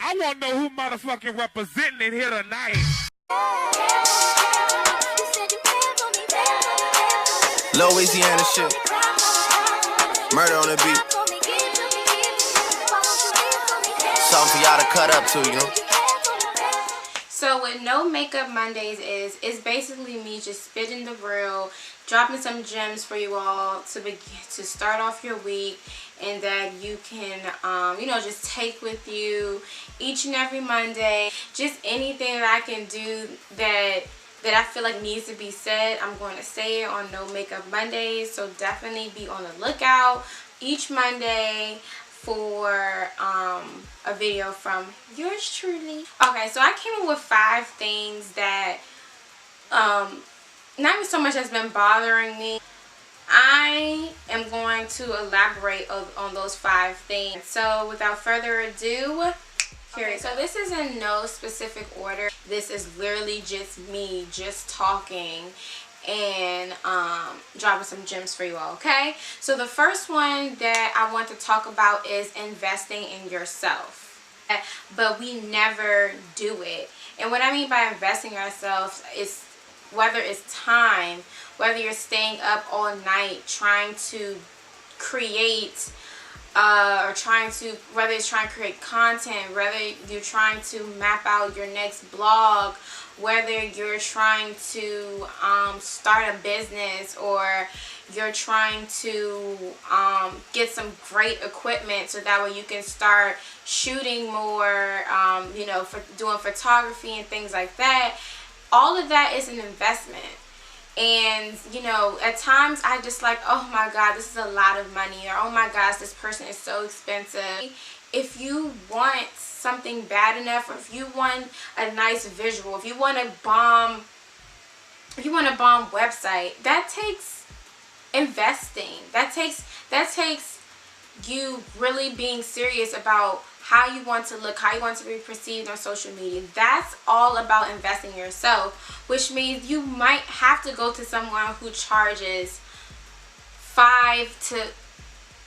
I want to know who motherfucking representing it here tonight. Louisiana shit. Murder on the beat. Something for y'all to cut up to, you know. So what No Makeup Mondays is, it's basically me just spitting the real, dropping some gems for you all to start off your week, and that you can, just take with you each and every Monday. Just anything that I can do that I feel like needs to be said, I'm going to say it on No Makeup Mondays. So definitely be on the lookout each Monday for a video from yours truly. Okay, so I came up with 5 things that not even so much has been bothering me. I am going to elaborate on those 5 things. So without further ado, here. So this is in no specific order. This is literally just me just talking and dropping some gems for you all. Okay, so the first one that I want to talk about is investing in yourself, but we never do it. And what I mean by investing in ourselves is whether it's time, whether you're staying up all night trying to create whether it's trying to create content, whether you're trying to map out your next blog, whether you're trying to start a business, or you're trying to get some great equipment so that way you can start shooting more, for doing photography and things like that. All of that is an investment. And at times I just like, oh my god, this is a lot of money, or oh my gosh, this person is so expensive. If you want something bad enough, or if you want a nice visual, if you want a bomb website, that takes investing. That takes you really being serious about how you want to look, how you want to be perceived on social media. That's all about investing in yourself, which means you might have to go to someone who charges $500 to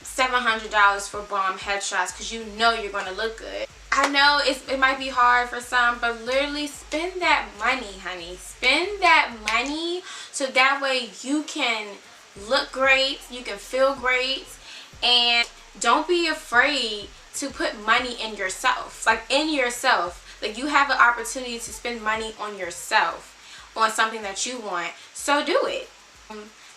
$700 for bomb headshots because you know you're going to look good. I know it might be hard for some, but literally spend that money, honey. Spend that money so that way you can look great, you can feel great, and don't be afraid to put money in yourself. Like you have an opportunity to spend money on yourself, on something that you want, so do it.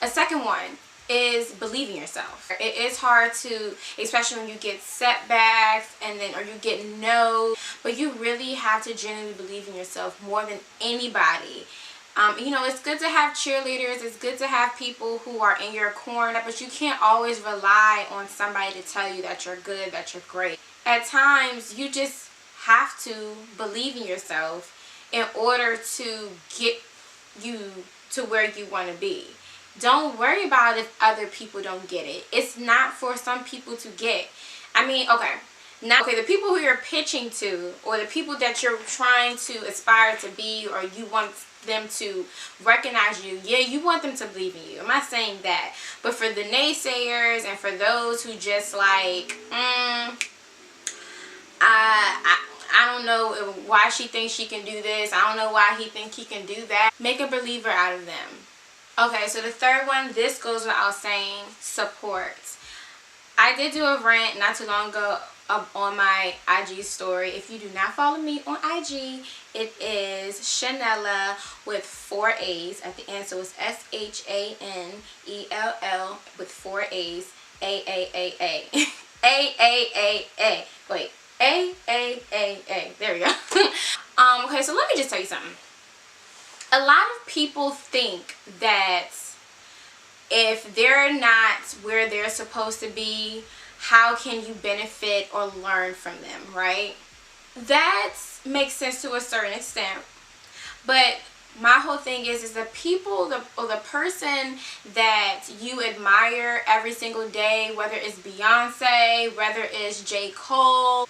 A second one is believe in yourself. It is hard to, especially when you get setbacks or you get no, but you really have to genuinely believe in yourself more than anybody. It's good to have cheerleaders, it's good to have people who are in your corner, but you can't always rely on somebody to tell you that you're good, that you're great. At times, you just have to believe in yourself in order to get you to where you want to be. Don't worry about if other people don't get it. It's not for some people to get. The people who you're pitching to, or the people that you're trying to aspire to be, or you want them to recognize you, yeah, you want them to believe in you. I'm not saying that. But for the naysayers and for those who just like, I don't know why she thinks she can do this, I don't know why he thinks he can do that, make a believer out of them. Okay, so the third one, this goes without saying, support. I did do a rant not too long ago on my IG story. If you do not follow me on IG, it is Shanella with 4 A's at the end. So it's SHANELL with 4 A's, AAAA. AAAA. Wait, AAAA. There we go. Okay, so let me just tell you something. A lot of people think that if they're not where they're supposed to be, how can you benefit or learn from them, right? That makes sense to a certain extent. But my whole thing is the people or the person that you admire every single day, whether it's Beyonce, whether it's J. Cole,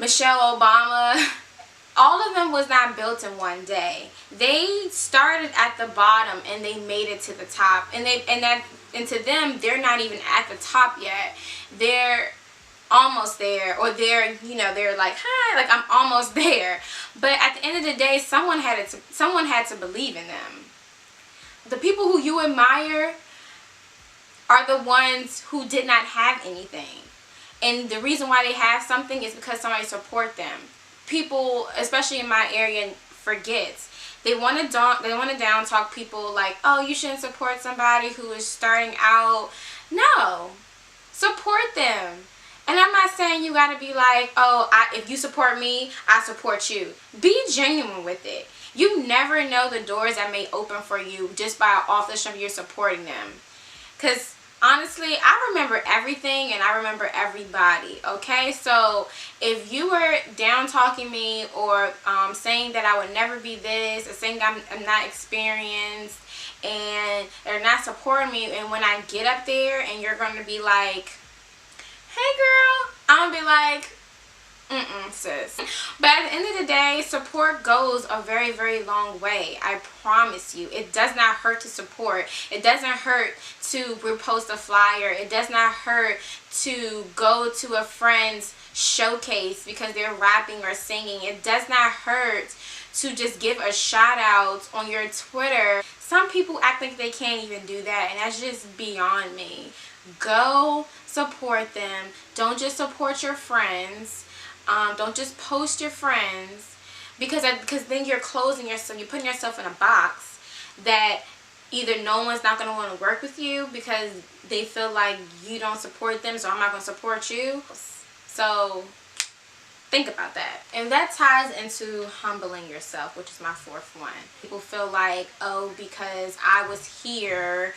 Michelle Obama, all of them was not built in one day. They started at the bottom and they made it to the top. And to them, they're not even at the top yet. They're almost there, or they're, you know, they're like, hi, like I'm almost there. But at the end of the day, someone had to believe in them. The people who you admire are the ones who did not have anything. And the reason why they have something is because somebody support them. People, especially in my area, forgets. They want to down talk people like, oh, you shouldn't support somebody who is starting out. No, support them. And I'm not saying you got to be like, oh, if you support me, I support you. Be genuine with it. You never know the doors that may open for you just by off the strength you're supporting them. Because honestly, I remember everything and I remember everybody, okay? So if you were down talking me or saying that I would never be this, or saying I'm not experienced and they're not supporting me, and when I get up there and you're going to be like, hey girl, I'm going to be like, sis. But at the end of the day, support goes a very, very long way. I promise you. It does not hurt to support. It doesn't hurt to repost a flyer. It does not hurt to go to a friend's showcase because they're rapping or singing. It does not hurt to just give a shout out on your Twitter. Some people act like they can't even do that, and that's just beyond me. Go support them. Don't just support your friends. Don't just post your friends, because then you're closing yourself, you're putting yourself in a box that either no one's not going to want to work with you because they feel like you don't support them, so I'm not going to support you. So think about that. And that ties into humbling yourself, which is my fourth one. People feel like, oh, because I was here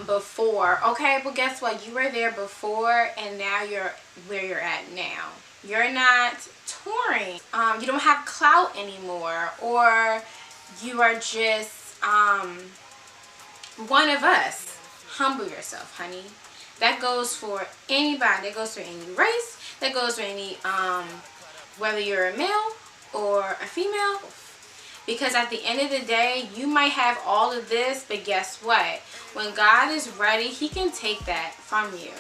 before. Okay, but guess what? You were there before, and now you're where you're at now. You're not touring. You don't have clout anymore, or you are just one of us. Humble yourself, honey. That goes for anybody. That goes for any race. That goes for any whether you're a male or a female. Because at the end of the day, you might have all of this, but guess what? When God is ready, He can take that from you.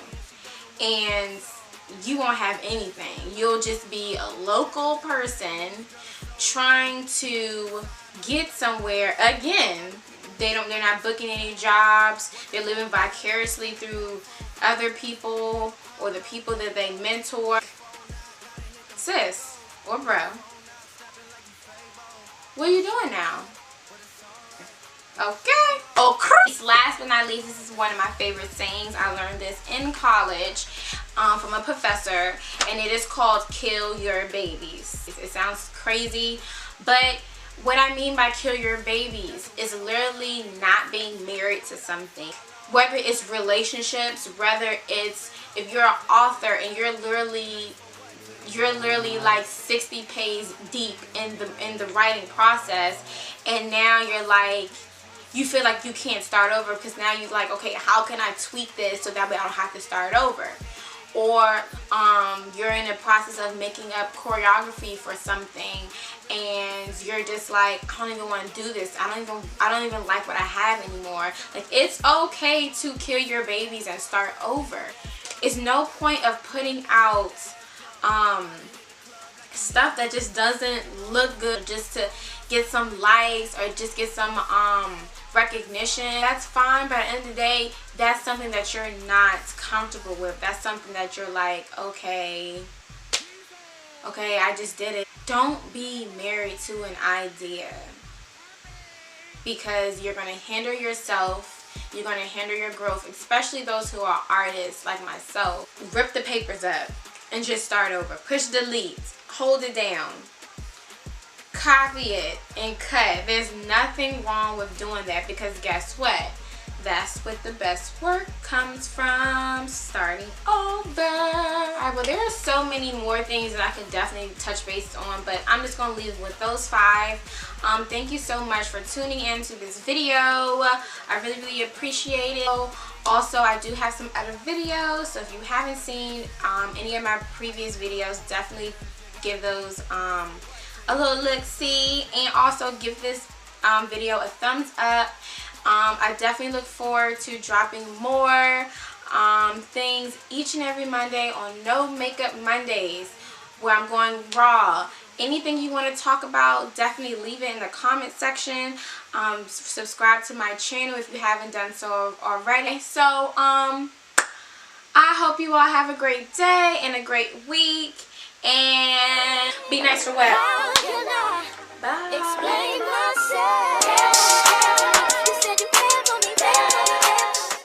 And you won't have anything. You'll just be a local person trying to get somewhere. Again, they're not booking any jobs. They're living vicariously through other people or the people that they mentor. Sis or bro, what are you doing now? Okay. Last but not least, this is one of my favorite sayings. I learned this in college from a professor, and it is called kill your babies. It sounds crazy, but what I mean by kill your babies is literally not being married to something. Whether it's relationships, whether it's if you're an author and you're literally like 60 pages deep in the writing process, and now you're like, you feel like you can't start over because now you're like, okay, how can I tweak this so that way I don't have to start over? Or you're in the process of making up choreography for something, and you're just like, I don't even want to do this. I don't even like what I have anymore. Like, it's okay to kill your babies and start over. It's no point of putting out stuff that just doesn't look good just to get some likes or just get some recognition. That's fine, but at the end of the day, that's something that you're not comfortable with. That's something that you're like, okay, I just did it. Don't be married to an idea, because you're going to hinder yourself. You're going to hinder your growth, especially those who are artists like myself. Rip the papers up and just start over. Push delete. Hold it down. Copy it and cut. There's nothing wrong with doing that, because guess what? That's what the best work comes from, starting over. Alright, well, there are so many more things that I could definitely touch base on, but I'm just going to leave with those 5. Thank you so much for tuning in to this video. I really, really appreciate it. Also, I do have some other videos, so if you haven't seen any of my previous videos, definitely give those a little look-see, and also give this video a thumbs up. I definitely look forward to dropping more things each and every Monday on No Makeup Mondays, where I'm going raw. Anything you want to talk about, definitely leave it in the comment section. Subscribe to my channel if you haven't done so already. So I hope you all have a great day and a great week, and be nice for what?